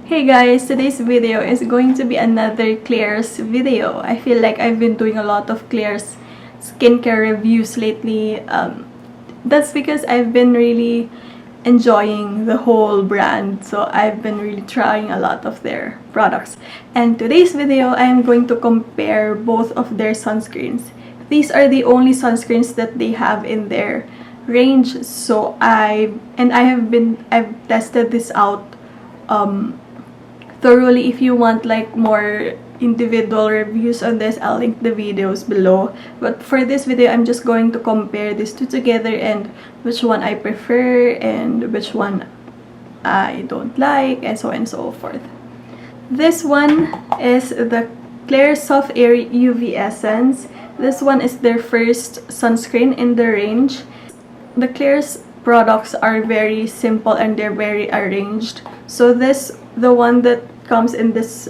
Hey guys, today's video is going to be another Klairs video. I feel like I've been doing a lot of Klairs skincare reviews lately. That's because I've been really enjoying the whole brand. So I've been really trying a lot of their products. And today's video, I am going to compare both of their sunscreens. These are the only sunscreens that they have in their range. So I've tested this out thoroughly. If you want like more individual reviews on this, I'll link the videos below. But for this video, I'm just going to compare these two together and which one I prefer and which one I don't like, and so on and so forth. This one is the Klairs Soft Airy UV Essence. This one is their first sunscreen in the range. The Klairs products are very simple and they're very arranged. So the one that comes in this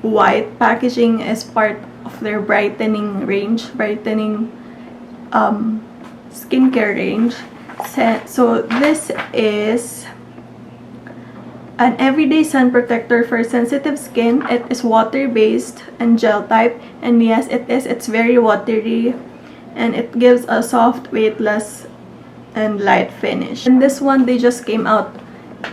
white packaging is part of their brightening range, skincare range. So this is an everyday sun protector for sensitive skin. It is water-based and gel type, and yes, it's very watery, and it gives a soft, weightless, and light finish. And this one, they just came out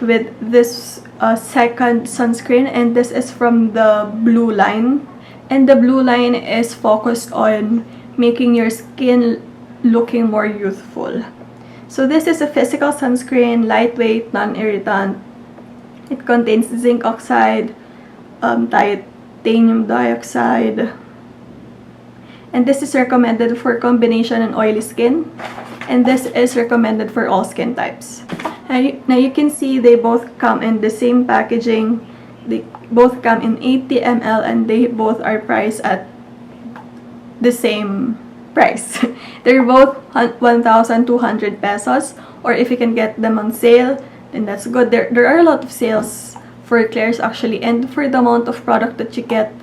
with this second sunscreen, and this is from the blue line, and the blue line is focused on making your skin looking more youthful. So this is a physical sunscreen, lightweight, non-irritant. It contains zinc oxide, titanium dioxide, and this is recommended for combination and oily skin, and this is recommended for all skin types. Now you can see they both come in the same packaging. They both come in 80 ml and they both are priced at the same price. They're both 1,200 pesos, or if you can get them on sale, then that's good. There are a lot of sales for Klairs actually, and for the amount of product that you get,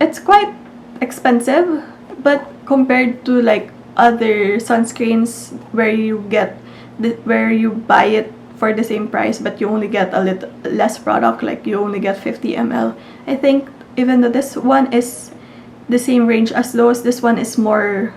it's quite expensive, but compared to like other sunscreens where you buy it for the same price but you only get a little less product, like you only get 50 ml. I think even though this one is the same range as those, this one is more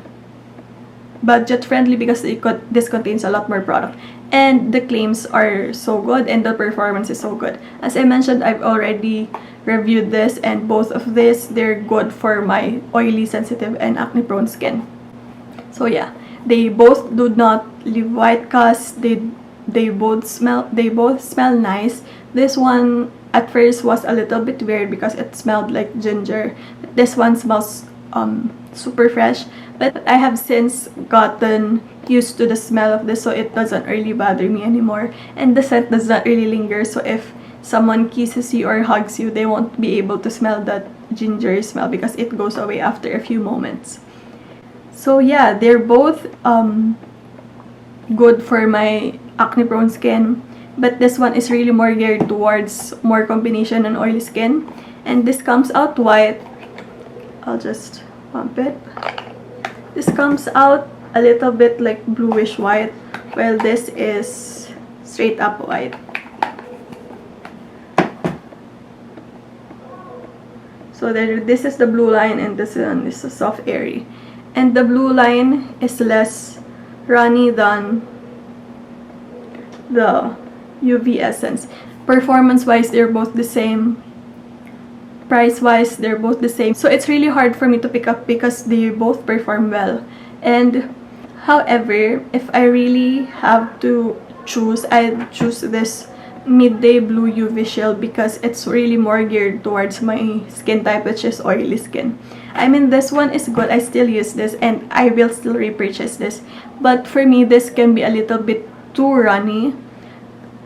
budget friendly because this contains a lot more product, and the claims are so good and the performance is so good. As I mentioned, I've already reviewed this, and both of this, they're good for my oily, sensitive, and acne prone skin. So yeah, they both do not leave white cast. They both smell nice. This one at first was a little bit weird because it smelled like ginger. This one smells super fresh, but I have since gotten used to the smell of this, so it doesn't really bother me anymore, and the scent does not really linger. So if someone kisses you or hugs you, they won't be able to smell that gingery smell because it goes away after a few moments. So yeah, they're both good for my acne prone skin, but this one is really more geared towards more combination and oily skin, and this comes out white. I'll just pump it. This comes out a little bit like bluish white, while this is straight up white. So this is the blue line, and this is a soft airy, and the blue line is less runny than the UV Essence. Performance wise, they're both the same. Price wise, they're both the same. So it's really hard for me to pick up because they both perform well. And however, if I really have to choose, I'd choose this Midday Blue UV Shield because it's really more geared towards my skin type, which is oily skin. I mean, this one is good. I still use this and I will still repurchase this. But for me, this can be a little bit too runny.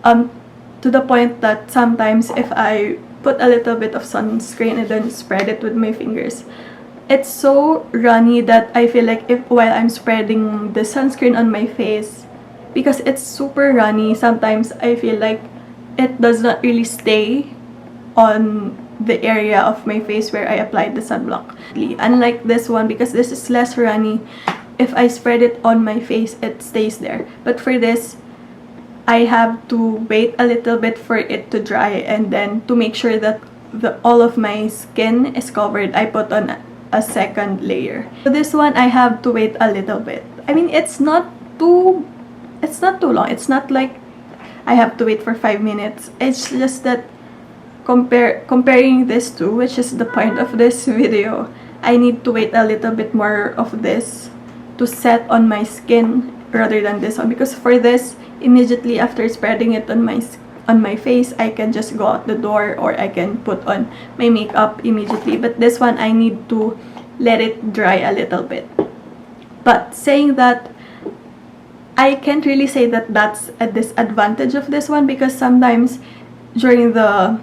To the point that sometimes if I put a little bit of sunscreen and then spread it with my fingers, it's so runny that I feel like while I'm spreading the sunscreen on my face, because it's super runny, sometimes I feel like it does not really stay on the area of my face where I applied the sunblock. Unlike this one, because this is less runny, if I spread it on my face, it stays there. But for this, I have to wait a little bit for it to dry, and then to make sure that all of my skin is covered, I put on a second layer. So this one, I have to wait a little bit. I mean, it's not too long. It's not like I have to wait for 5 minutes. It's just that comparing this to, which is the point of this video, I need to wait a little bit more of this to set on my skin rather than this one, because for this, immediately after spreading it on my face, I can just go out the door, or I can put on my makeup immediately. But this one, I need to let it dry a little bit. But saying that, I can't really say that that's a disadvantage of this one, because sometimes during the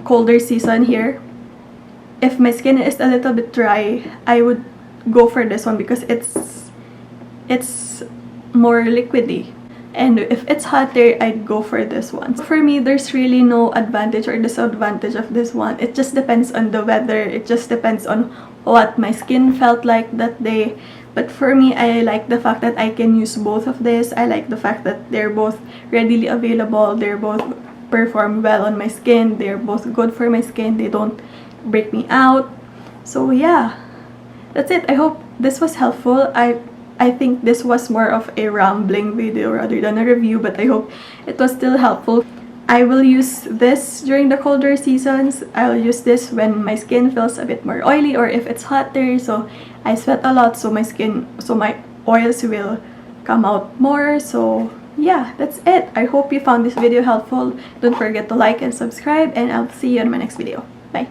colder season here, if my skin is a little bit dry, I would go for this one because it's more liquidy. And if it's hotter, I'd go for this one. For me, there's really no advantage or disadvantage of this one. It just depends on the weather. It just depends on what my skin felt like that day. But for me, I like the fact that I can use both of this. I like the fact that they're both readily available. They're both perform well on my skin. They're both good for my skin. They don't break me out. So yeah, that's it. I hope this was helpful. I think this was more of a rambling video rather than a review, but I hope it was still helpful. I will use this during the colder seasons. I'll use this when my skin feels a bit more oily, or if it's hotter, so I sweat a lot, so my oils will come out more. So yeah, that's it. I hope you found this video helpful. Don't forget to like and subscribe, and I'll see you in my next video. Bye.